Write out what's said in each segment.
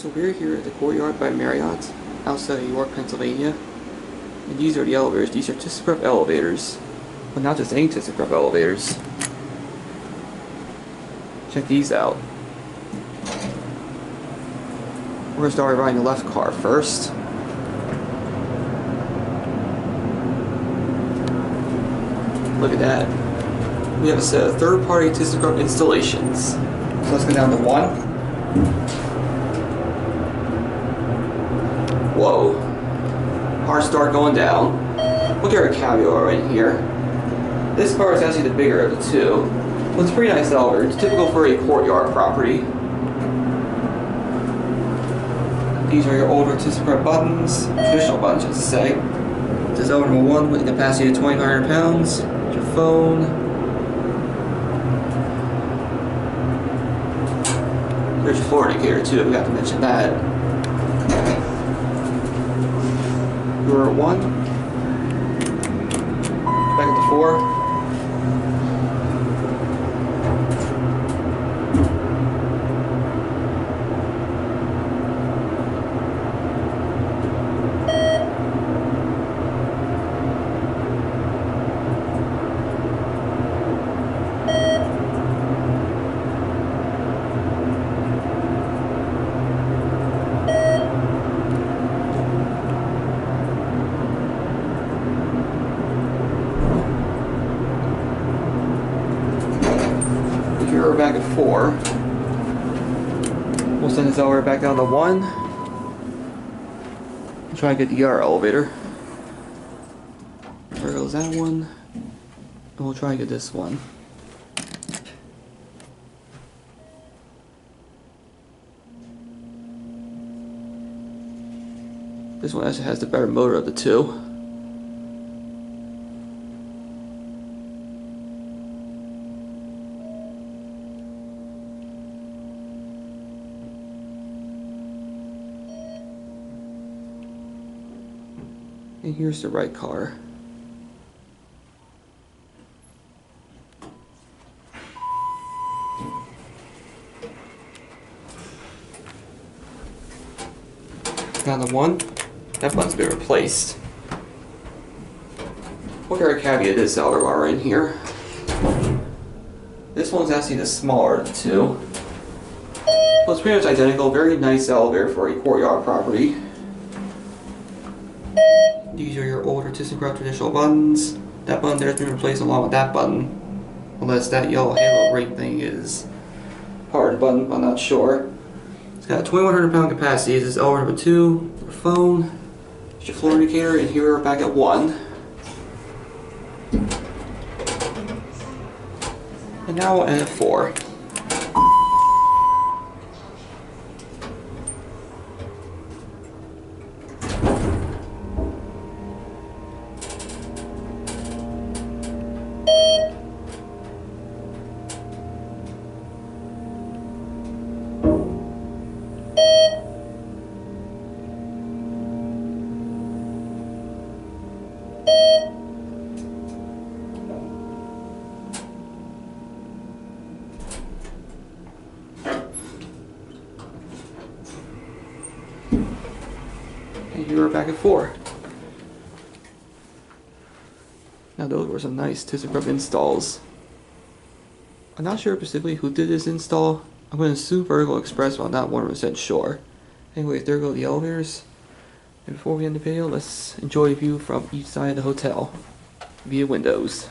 So we're here at the Courtyard by Marriott, outside of York, Pennsylvania. And these are the elevators. These are ThyssenKrupp elevators. But not just any ThyssenKrupp elevators. Check these out. We're going to start riding the left car first. Look at that. We have a set of third-party ThyssenKrupp installations. So let's go down to 1. Whoa. Hard start going down. Look at our caviar in here. This car is actually the bigger of the two. Well, it's a pretty nice elevator. It's typical for a Courtyard property. These are your older ThyssenKrupp buttons, traditional buttons, I should say. This is elevator number 1 with a capacity of 2,500 pounds. Your phone. There's your floor indicator too, I forgot to mention that. You're at 1. Back up to 4. We're back at 4. We'll send this elevator back down to 1. We'll try and get the other elevator. There goes that one. And we'll try and get this one. This one actually has the better motor of the two. And here's the right car. Down to 1. That button's been replaced. Look at our caveat this elevator in here. This one's actually the smaller of the two. Well, it's pretty much identical. Very nice elevator for a Courtyard property. These are your older ThyssenKrupp traditional buttons. That button there's been replaced along with that button. Unless that yellow halo ring thing is part of the button, I'm not sure. It's got a 2,100 pound capacity. This is elevator number 2. Your phone. It's your floor indicator, and here we're back at 1. And now we'll end at 4. And here we're back at 4. Now those were some nice ThyssenKrupp installs. I'm not sure specifically who did this install. I'm going to assume Vertical Express, but I'm not 100% sure. Anyways, there go the elevators. And before we end the video, let's enjoy a view from each side of the hotel via windows.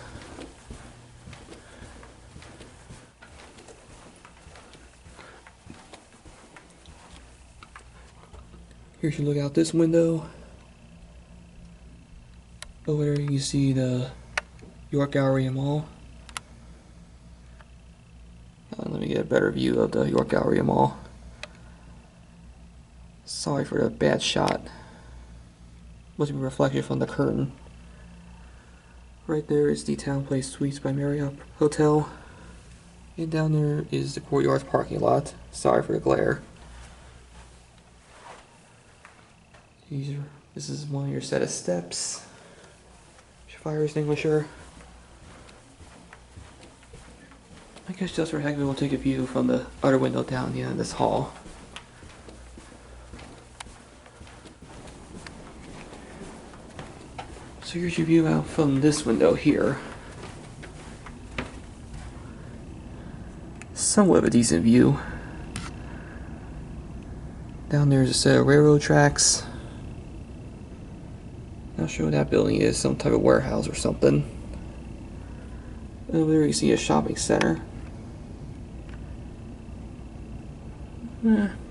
Here's your look out this window. Over there you see the York Galleria Mall. Let me get a better view of the York Galleria Mall. Sorry for the bad shot. Must be a reflection from the curtain. Right there is the Town Place Suites by Marriott Hotel. And down there is the Courtyard parking lot. Sorry for the glare. This is one of your set of steps. Your fire extinguisher. I guess just for heck, we'll take a view from the other window down the end of this hall. So here's your view out from this window here. Somewhat of a decent view. Down there's a set of railroad tracks. Not sure what that building is, some type of warehouse or something. Over there you see a shopping center.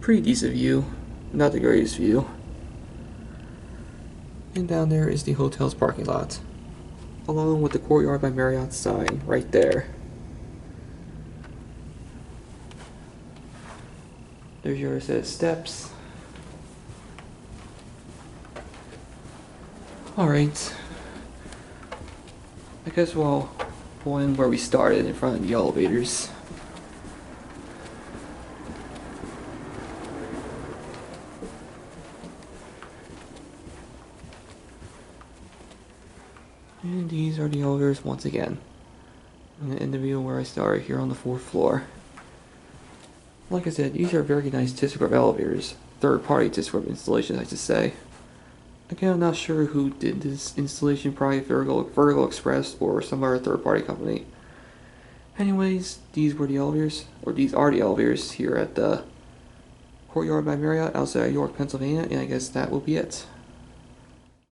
Pretty decent view, not the greatest view. And down there is the hotel's parking lot, along with the Courtyard by Marriott sign right there. There's your set of steps. Alright. I guess we'll end where we started, in front of the elevators. And these are the elevators once again. I'm going to end the video where I started, here on the 4th floor. Like I said, these are very nice ThyssenKrupp elevators. Third-party ThyssenKrupp installations, I should say. Again, I'm not sure who did this installation, probably Vertical Express or some other third-party company. Anyways, these are the elevators here at the Courtyard by Marriott outside of York, Pennsylvania, and I guess that will be it.